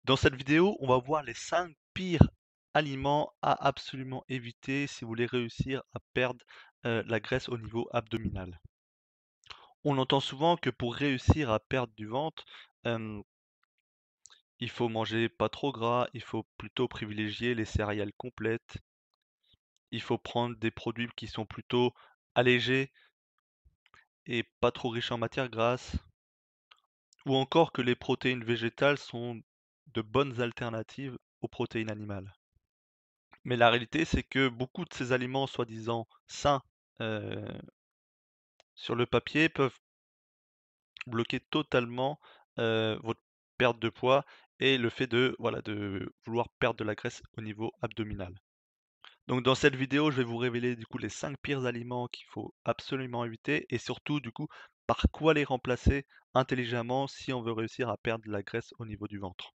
Dans cette vidéo, on va voir les 5 pires aliments à absolument éviter si vous voulez réussir à perdre, la graisse au niveau abdominal. On entend souvent que pour réussir à perdre du ventre, hem, il faut manger pas trop gras, il faut plutôt privilégier les céréales complètes, il faut prendre des produits qui sont plutôt allégés et pas trop riches en matières grasses, ou encore que les protéines végétales sont de bonnes alternatives aux protéines animales. Mais la réalité, c'est que beaucoup de ces aliments soi-disant sains, heu, sur le papier peuvent bloquer totalement, votre perte de poids et le fait de, voilà, de vouloir perdre de la graisse au niveau abdominal. Donc dans cette vidéo, je vais vous révéler du coup les 5 pires aliments qu'il faut absolument éviter et surtout du coup, par quoi les remplacer intelligemment si on veut réussir à perdre de la graisse au niveau du ventre.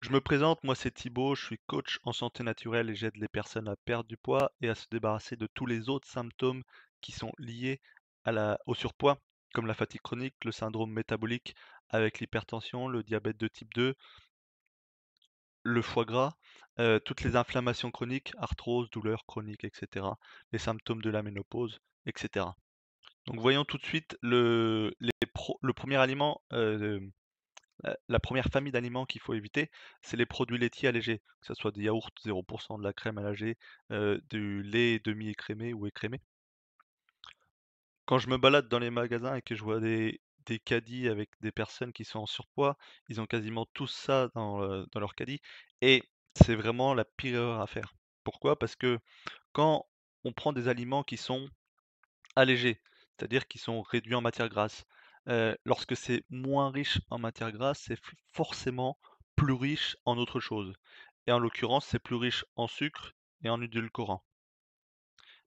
Je me présente, moi c'est Thibaut, je suis coach en santé naturelle et j'aide les personnes à perdre du poids et à se débarrasser de tous les autres symptômes qui sont liés au surpoids, comme la fatigue chronique, le syndrome métabolique avec l'hypertension, le diabète de type 2, le foie gras, toutes les inflammations chroniques, arthrose, douleurs chroniques, etc., les symptômes de la ménopause, etc. Donc voyons tout de suite le premier aliment, la 1 famille d'aliments qu'il faut éviter, c'est les produits laitiers allégés, que ça soit des yaourts 0 de la crème allégée, du lait demi-écrémé ou écrémé. Quand je me balade dans les magasins et que je vois des caddies avec des personnes qui sont en surpoids, ils ont quasiment tous ça dans leur caddie et c'est vraiment la pire erreur à faire. Pourquoi? Parce que quand on prend des aliments qui sont allégés, c'est-à-dire qui sont réduits en matière grasse. Lorsque c'est moins riche en matière grasse, c'est forcément plus riche en autre chose et en l'occurrence, c'est plus riche en sucre et en édulcorants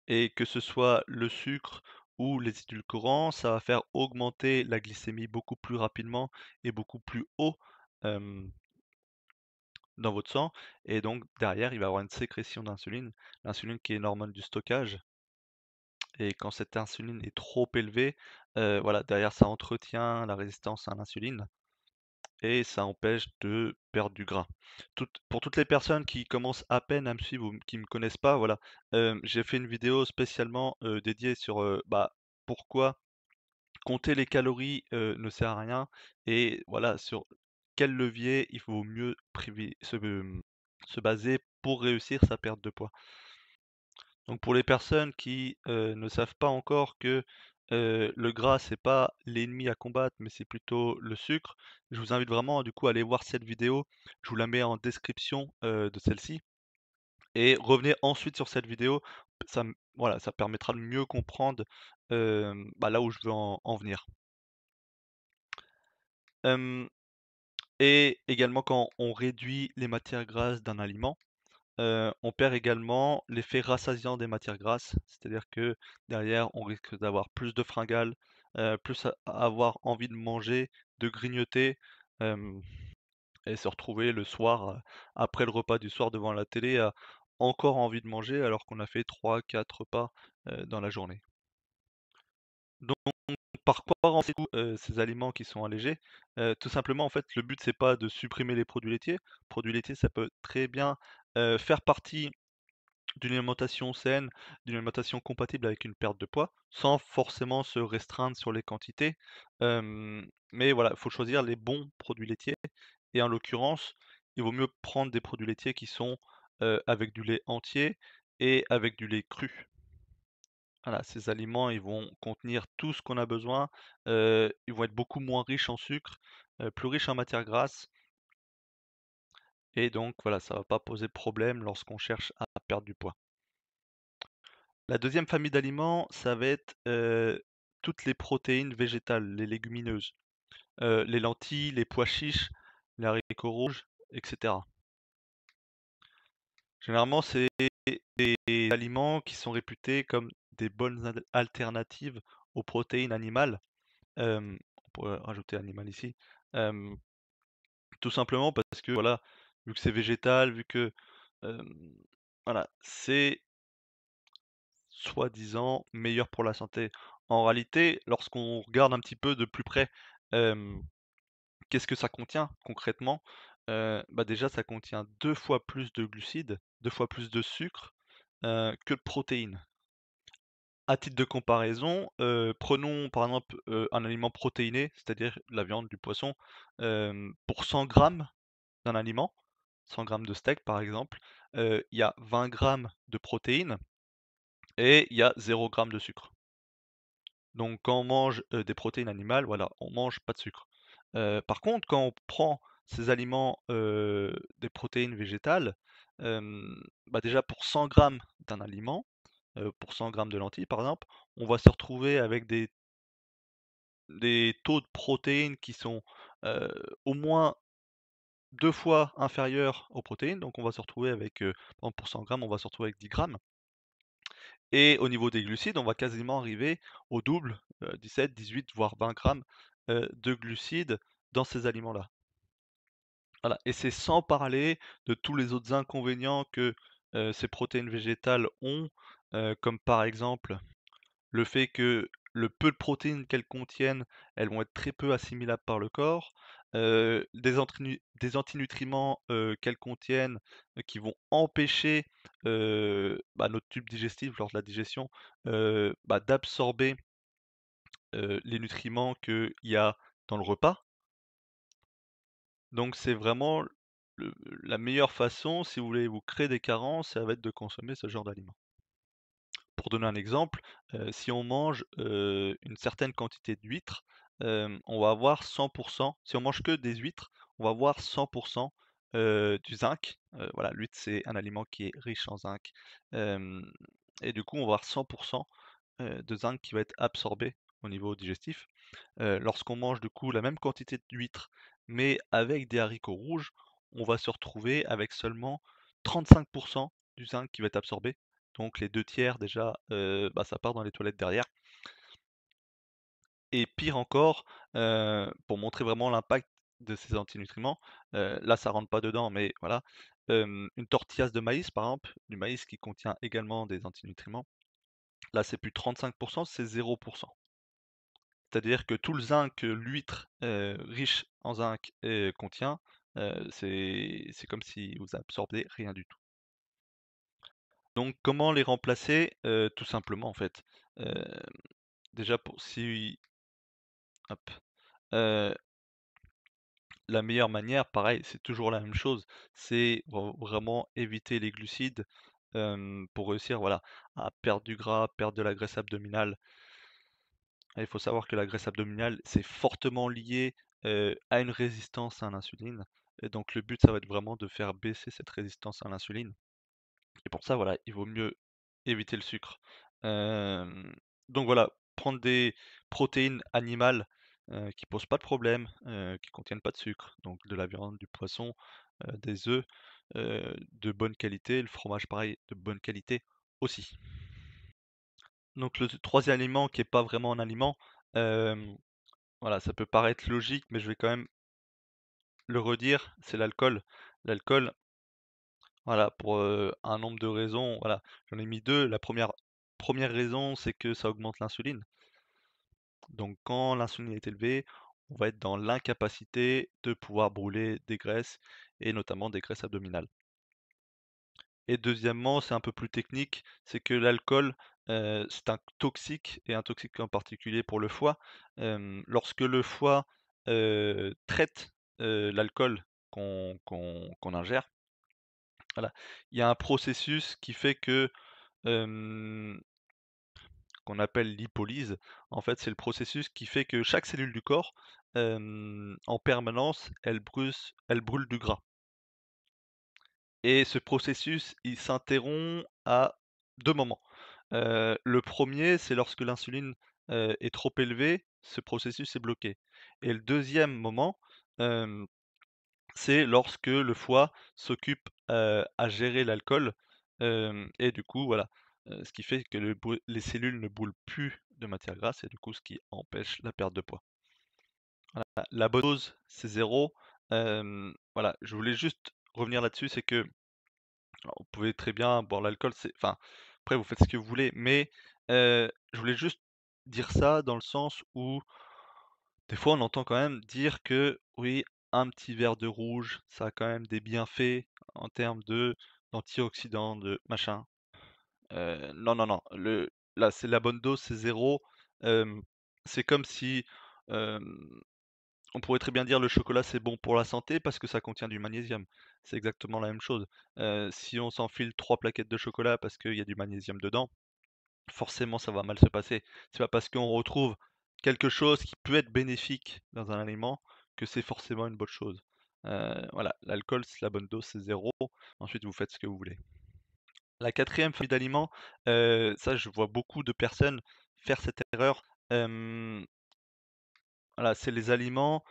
et que ce soit le sucre ou les édulcorants, ça va faire augmenter la glycémie beaucoup plus rapidement et beaucoup plus haut, hem, dans votre sang et donc derrière, il va y avoir une sécrétion d'insuline. L'insuline qui est une hormone du stockage et quand cette insuline est trop élevée, voilà, derrière ça entretient la résistance à l'insuline et ça empêche de perdre du gras. Pour toutes les personnes qui commencent à peine à me suivre ou qui me connaissent pas, voilà, j'ai fait une vidéo spécialement, dédiée sur, bah, pourquoi compter les calories, ne sert à rien et voilà, sur quel levier il vaut mieux se baser pour réussir sa perte de poids. Donc pour les personnes qui, ne savent pas encore que, le gras c'est pas l'ennemi à combattre, mais c'est plutôt le sucre, je vous invite vraiment du coup à aller voir cette vidéo. Je vous la mets en description, de celle-ci et revenez ensuite sur cette vidéo. Voilà, ça permettra de mieux comprendre, bah, là où je veux en venir. Hem et également quand on réduit les matières grasses d'un aliment, on perd également l'effet rassasiant des matières grasses, c'est-à-dire que derrière, on risque d'avoir plus de fringales, plus à avoir envie de manger, de grignoter, hem et se retrouver le soir, après le repas du soir devant la télé à encore envie de manger alors qu'on a fait 3, 4 repas, dans la journée. Donc par quoi remplacer ces aliments qui sont allégés? Tout simplement, en fait, le but c'est pas de supprimer les produits laitiers. Produits laitiers, ça peut très bien, faire partie d'une alimentation saine, d'une alimentation compatible avec une perte de poids, sans forcément se restreindre sur les quantités. Mais voilà, il faut choisir les bons produits laitiers et en l'occurrence, il vaut mieux prendre des produits laitiers qui sont, avec du lait entier et avec du lait cru. Voilà, ces aliments, ils vont contenir tout ce qu'on a besoin, ils vont être beaucoup moins riches en sucre, plus riches en matières grasses et donc voilà, ça va pas poser problème lorsqu'on cherche à perdre du poids. La deuxième famille d'aliments, ça va être, toutes les protéines végétales, les légumineuses, les lentilles, les pois chiches, les haricots rouges et cetera. Généralement, c'est des aliments qui sont réputés comme des bonnes alternatives aux protéines animales. On pourrait rajouter animal ici, hem, tout simplement parce que voilà, vu que c'est végétal, vu que, hem, voilà, c'est soi-disant meilleur pour la santé. En réalité, lorsqu'on regarde un petit peu de plus près, hem, qu'est-ce que ça contient concrètement? Bah, déjà ça contient 2 fois plus de glucides, 2 fois plus de sucre, que de protéines. À titre de comparaison, prenons par exemple, un aliment protéiné, c'est-à-dire la viande, du poisson, pour 100 grammes d'un aliment, 100 grammes de steak par exemple, il y a 20 grammes de protéines et il y a 0 gramme de sucre. Donc quand on mange, des protéines animales, voilà, on mange pas de sucre. Par contre, quand on prend ces aliments, des protéines végétales, bah, déjà pour 100 grammes d'un aliment, pour 100 grammes de lentilles par exemple, on va se retrouver avec des taux de protéines qui sont, heu, au moins 2 fois inférieurs aux protéines. Donc on va se retrouver avec, par exemple pour 100 grammes, on va se retrouver avec 10 grammes. Et au niveau des glucides, on va quasiment arriver au double, 17, 18, voire 20 grammes, de glucides dans ces aliments-là. Voilà, et c'est sans parler de tous les autres inconvénients que, ces protéines végétales ont, comme par exemple le fait que le peu de protéines qu'elles contiennent, elles vont être très peu assimilables par le corps, des antinutriments, qu'elles contiennent, qui vont empêcher, bah, notre tube digestif lors de la digestion, bah, d'absorber, les nutriments qu'il y a dans le repas. Donc c'est vraiment le la meilleure façon, si vous voulez vous créer des carences, ça va être de consommer ce genre d'aliments. Pour donner un exemple, si on mange, une certaine quantité d'huîtres, on va avoir 100, si on mange que des huîtres, on va avoir 100, du zinc. Voilà, l'huître, c'est un aliment qui est riche en zinc, hem et du coup, on va avoir 100, de zinc qui va être absorbé au niveau digestif. Lorsqu'on mange du coup la même quantité d'huîtres, mais avec des haricots rouges, on va se retrouver avec seulement 35 du zinc qui va être absorbé. Donc les 2 tiers déjà, bah, ça part dans les toilettes derrière. Et pire encore, pour montrer vraiment l'impact de ces antinutriments, là ça rentre pas dedans, mais voilà, une tortillasse de maïs par exemple, du maïs qui contient également des antinutriments, là c'est plus 35, c'est 0. C'est-à-dire que tout le zinc que l'huître, riche en zinc, contient, c'est comme si vous absorbiez rien du tout. Donc comment les remplacer? Tout simplement en fait. Heu, déjà pour si hop, heu, la meilleure manière, pareil, c'est toujours la même chose, c'est vraiment éviter les glucides, pour réussir, voilà, à perdre du gras, perdre de la graisse abdominale. Il faut savoir que la graisse abdominale, c'est fortement lié, à une résistance à l'insuline et donc le but, ça va être vraiment de faire baisser cette résistance à l'insuline et pour ça, voilà, il vaut mieux éviter le sucre. Hem, donc voilà, prendre des protéines animales, qui posent pas de problème, qui contiennent pas de sucre, donc de la viande, du poisson, des œufs, de bonne qualité, le fromage pareil, de bonne qualité aussi. Donc le 3e aliment qui est pas vraiment un aliment, hem voilà, ça peut paraître logique, mais je vais quand même le redire, c'est l'alcool. L'alcool, voilà, pour, un nombre de raisons, voilà, j'en ai mis 2. La première raison, c'est que ça augmente l'insuline. Donc quand l'insuline est élevée, on va être dans l'incapacité de pouvoir brûler des graisses et notamment des graisses abdominales. Et deuxièmement, c'est un peu plus technique, c'est que l'alcool, c'est un toxique en particulier pour le foie. Lorsque le foie, traite, l'alcool qu'on ingère, voilà, il y a un processus qui fait que, hem, qu'on appelle lipolyse. En fait, c'est le processus qui fait que chaque cellule du corps, en permanence, elle brûle du gras. Et ce processus, il s'interrompt à 2 moments. Le premier, c'est lorsque l'insuline, est trop élevée, ce processus est bloqué. Et le deuxième moment, hem, c'est lorsque le foie s'occupe, à gérer l'alcool, et du coup, voilà, ce qui fait que les cellules ne brûlent plus de matière grasse et du coup, ce qui empêche la perte de poids. La bonne dose, c'est 0. Voilà, je voulais juste revenir là-dessus, c'est que alors, vous pouvez très bien boire l'alcool, c'est enfin, après vous faites ce que vous voulez, mais je voulais juste dire ça dans le sens où Des fois, on entend quand même dire que oui, un petit verre de rouge, ça a quand même des bienfaits en termes de d'antioxydants, de machin. Non, non, non, là, c'est la bonne dose, c'est 0. C'est comme si, hem, on pourrait très bien dire le chocolat, c'est bon pour la santé parce que ça contient du magnésium. C'est exactement la même chose. Si on s'enfile 3 plaquettes de chocolat parce qu'il y a du magnésium dedans, forcément ça va mal se passer. C'est pas parce qu'on retrouve quelque chose qui peut être bénéfique dans un aliment que c'est forcément une bonne chose. Voilà, l'alcool, la bonne dose, c'est 0. Ensuite, vous faites ce que vous voulez. La quatrième famille d'aliments, ça je vois beaucoup de personnes faire cette erreur. Voilà, c'est les aliments,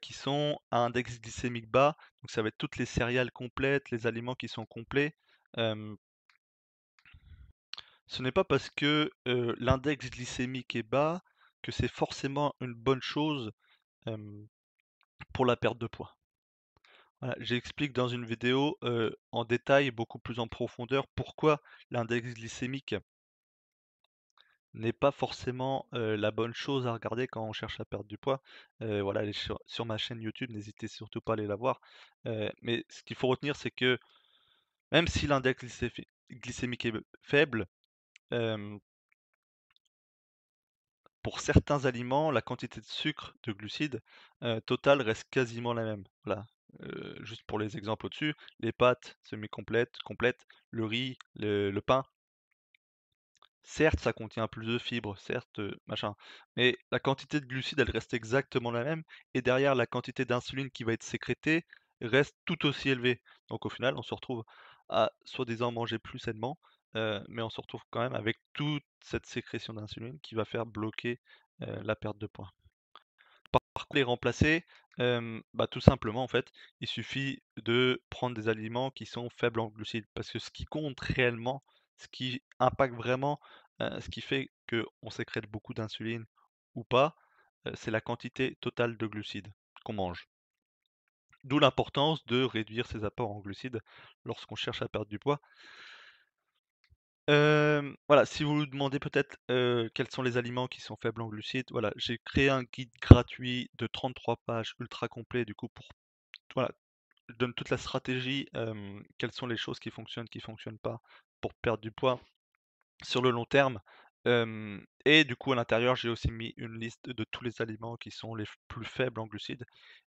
qui sont à index glycémique bas, donc ça va être toutes les céréales complètes, les aliments qui sont complets. Hem, Ce n'est pas parce que, l'index glycémique est bas que c'est forcément une bonne chose, hem, pour la perte de poids. Voilà, j'explique dans une vidéo, en détail, beaucoup plus en profondeur, pourquoi l'index glycémique n'est pas forcément, la bonne chose à regarder quand on cherche à perdre du poids. Voilà, elle est sur ma chaîne YouTube, n'hésitez surtout pas à aller la voir. Mais ce qu'il faut retenir, c'est que même si l'index glycémique est faible, hem, pour certains aliments, la quantité de sucre, de glucides, totale reste quasiment la même. Voilà, juste pour les exemples au-dessus, les pâtes semi-complètes, complètes, le riz, le pain. Certes, ça contient plus de fibres, certes, machin, mais la quantité de glucides, elle reste exactement la même et derrière la quantité d'insuline qui va être sécrétée reste tout aussi élevée. Donc au final, on se retrouve à soi-disant manger plus sainement, mais on se retrouve quand même avec toute cette sécrétion d'insuline qui va faire bloquer, la perte de poids. Par contre, les remplacer, bah, tout simplement, en fait, il suffit de prendre des aliments qui sont faibles en glucides. Parce que ce qui compte réellement, ce qui impacte vraiment, ce qui fait qu'on sécrète beaucoup d'insuline ou pas, c'est la quantité totale de glucides qu'on mange. D'où l'importance de réduire ses apports en glucides lorsqu'on cherche à perdre du poids. Voilà, si vous vous demandez peut-être, quels sont les aliments qui sont faibles en glucides, voilà, j'ai créé un guide gratuit de 33 pages ultra complet du coup pour voilà, je donne toute la stratégie, quelles sont les choses qui fonctionnent pas pour perdre du poids sur le long terme. Et du coup à l'intérieur, j'ai aussi mis une liste de tous les aliments qui sont les plus faibles en glucides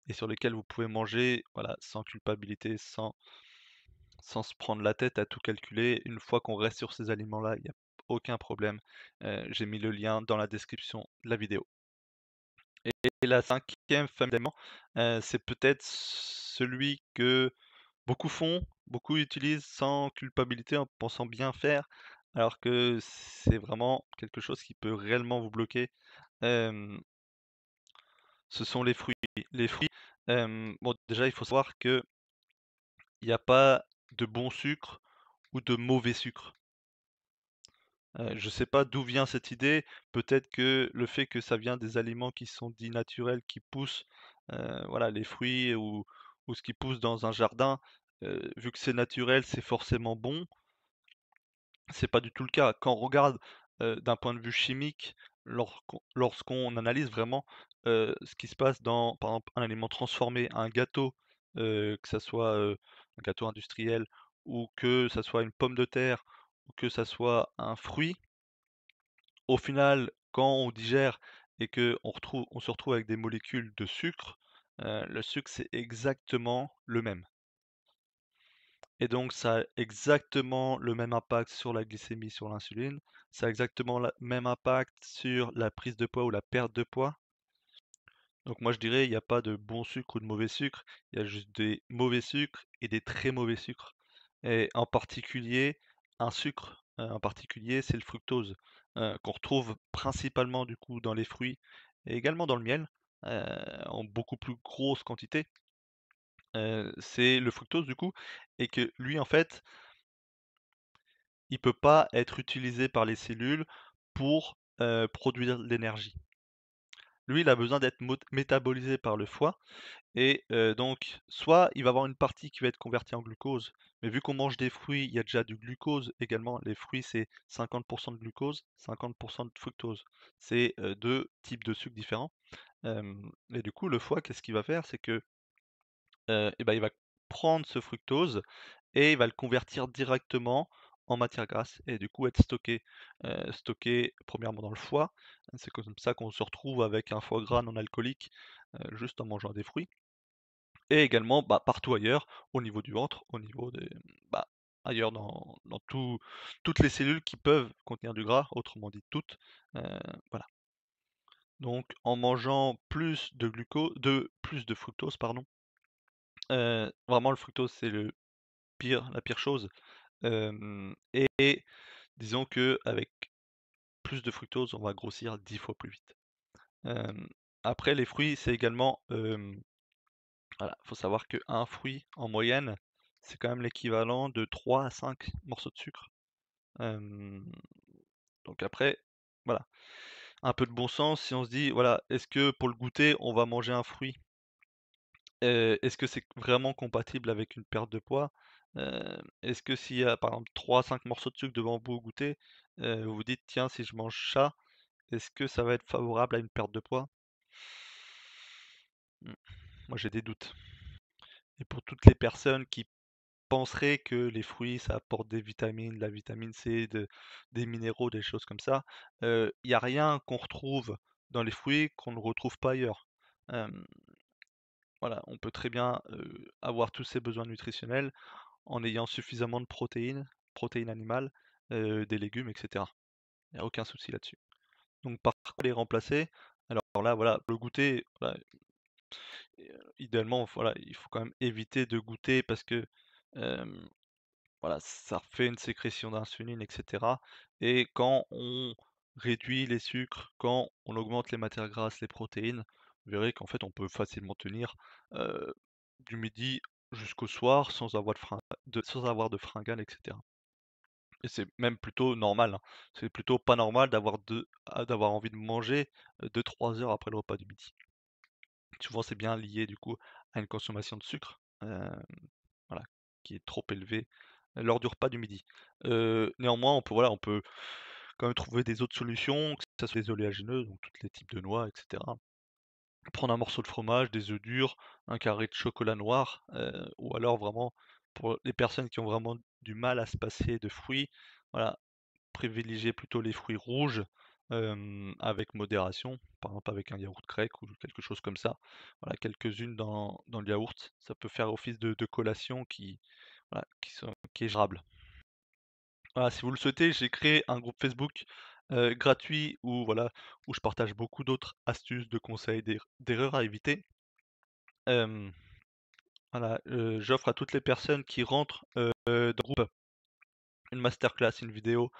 et sur lesquels vous pouvez manger, voilà, sans culpabilité, sans se prendre la tête à tout calculer. Une fois qu'on reste sur ces aliments-là, il y a aucun problème. J'ai mis le lien dans la description de la vidéo. Et la cinquième famille d'aliments, c'est peut-être celui que beaucoup font, beaucoup utilisent sans culpabilité en pensant bien faire, alors que c'est vraiment quelque chose qui peut réellement vous bloquer. Hem, Ce sont les fruits. Les fruits, bon déjà il faut savoir qu'il y a pas de bon sucre ou de mauvais sucre. Je sais pas d'où vient cette idée, peut-être que le fait que ça vient des aliments qui sont dits naturels, qui poussent, voilà, les fruits ou ce qui pousse dans un jardin, vu que c'est naturel, c'est forcément bon. C'est pas du tout le cas. Quand on regarde, d'un point de vue chimique, lorsqu'on analyse vraiment, ce qui se passe dans, par exemple, un aliment transformé, un gâteau, que ça soit, un gâteau industriel ou que ça soit une pomme de terre ou que ça soit un fruit, au final, quand on digère et on se retrouve avec des molécules de sucre, le sucre, c'est exactement le même. Et donc ça a exactement le même impact sur la glycémie, sur l'insuline. Ça a exactement le même impact sur la prise de poids ou la perte de poids. Donc moi je dirais, il n'y a pas de bon sucre ou de mauvais sucre, il y a juste des mauvais sucres et des très mauvais sucres. Et en particulier, un sucre en particulier, c'est le fructose, qu'on retrouve principalement du coup dans les fruits et également dans le miel, en beaucoup plus grosse quantité. C'est le fructose du coup, et que lui en fait, il peut pas être utilisé par les cellules pour, produire de l'énergie. lui, il a besoin d'être métabolisé par le foie et donc soit il va avoir une partie qui va être convertie en glucose, mais vu qu'on mange des fruits, il y a déjà du glucose également. Les fruits, c'est 50 de glucose, 50 de fructose. C'est, 2 types de sucres différents. Et du coup, le foie, qu'est-ce qu'il va faire? C'est que, et ben, il va prendre ce fructose et il va le convertir directement en matière grasse et du coup être stocké premièrement dans le foie. C'est comme ça qu'on se retrouve avec un foie gras non alcoolique, juste en mangeant des fruits et également, bah, partout ailleurs, au niveau du ventre, au niveau des bah, ailleurs dans toutes les cellules qui peuvent contenir du gras, autrement dit toutes, heu, voilà. Donc en mangeant plus de fructose, pardon, vraiment le fructose c'est la pire chose, et disons qu'avec plus de fructose, on va grossir 10 fois plus vite. Après les fruits, c'est également, voilà, faut savoir qu'un fruit en moyenne, c'est quand même l'équivalent de 3 à 5 morceaux de sucre. Hem, donc après, voilà, un peu de bon sens, si on se dit: «Voilà, est-ce que pour le goûter, on va manger un fruit?» Est-ce que c'est vraiment compatible avec une perte de poids? Est-ce que s'il y a par exemple 3-5 morceaux de sucre devant vous au goûter, vous vous dites: «Tiens, si je mange ça, est-ce que ça va être favorable à une perte de poids?» Mmh, moi j'ai des doutes. Et pour toutes les personnes qui penseraient que les fruits, ça apporte des vitamines, de la vitamine C, des minéraux, des choses comme ça, il y a rien qu'on retrouve dans les fruits qu'on ne retrouve pas ailleurs. Hem, voilà, on peut très bien, avoir tous ces besoins nutritionnels en ayant suffisamment de protéines animales, des légumes et cetera. Il y a aucun souci là-dessus. Donc par quoi les remplacer? Alors là, voilà, le goûter, voilà, idéalement, voilà, il faut quand même éviter de goûter parce que, hem, voilà, ça fait une sécrétion d'insuline et cetera et quand on réduit les sucres, quand on augmente les matières grasses, les protéines, vous verrez qu'en fait, on peut facilement tenir, heu, du midi jusqu'au soir sans avoir de fringales et cetera. Et c'est même plutôt normal, hein. C'est plutôt pas normal d'avoir envie de manger, 2-3 heures après le repas du midi. Souvent, c'est bien lié du coup à une consommation de sucre, voilà, qui est trop élevée, lors du repas du midi. Néanmoins, on peut quand même trouver des autres solutions, que ça soit des oléagineux, donc tous les types de noix et cetera. Prendre un morceau de fromage, des œufs durs, un carré de chocolat noir, ou alors vraiment pour les personnes qui ont vraiment du mal à se passer de fruits, voilà, privilégier plutôt les fruits rouges, avec modération, par exemple avec un yaourt grec ou quelque chose comme ça. Voilà, quelques-unes dans le yaourt, ça peut faire office de collation voilà, qui est gérable. Voilà, si vous le souhaitez, j'ai créé un groupe Facebook, gratuit où voilà, où je partage beaucoup d'autres astuces, de conseils, d'erreurs à éviter. Hem, voilà, j'offre à toutes les personnes qui rentrent, dans le groupe une masterclass, une vidéo,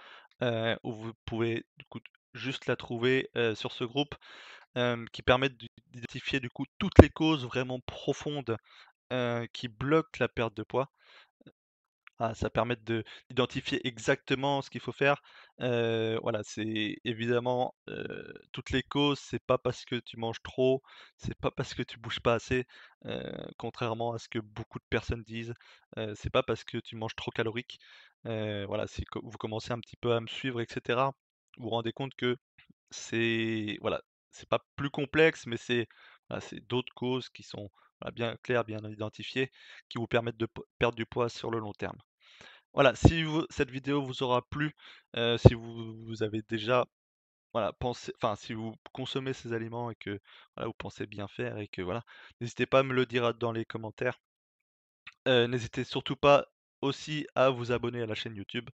où vous pouvez du coup juste la trouver, sur ce groupe, qui permettent d'identifier du coup toutes les causes vraiment profondes, qui bloquent la perte de poids. Ah, ça permet d'identifier exactement ce qu'il faut faire. Voilà, c'est évidemment, toutes les causes, c'est pas parce que tu manges trop, c'est pas parce que tu bouges pas assez, contrairement à ce que beaucoup de personnes disent. C'est pas parce que tu manges trop calorique. Voilà, si vous commencez un petit peu à me suivre et cetera, vous vous rendez compte que c'est voilà, c'est pas plus complexe, mais c'est d'autres causes qui sont, voilà, bien claires, bien identifiées, qui vous permettent de perdre du poids sur le long terme. Voilà, si cette vidéo vous aura plu, si vous avez déjà, voilà, pensé enfin, si vous consommez ces aliments et que, voilà, vous pensez bien faire et que voilà, n'hésitez pas à me le dire dans les commentaires. N'hésitez surtout pas aussi à vous abonner à la chaîne YouTube.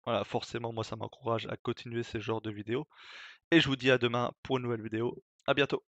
Voilà, forcément, moi, ça m'encourage à continuer ce genre de vidéos et je vous dis à demain pour une nouvelle vidéo. À bientôt.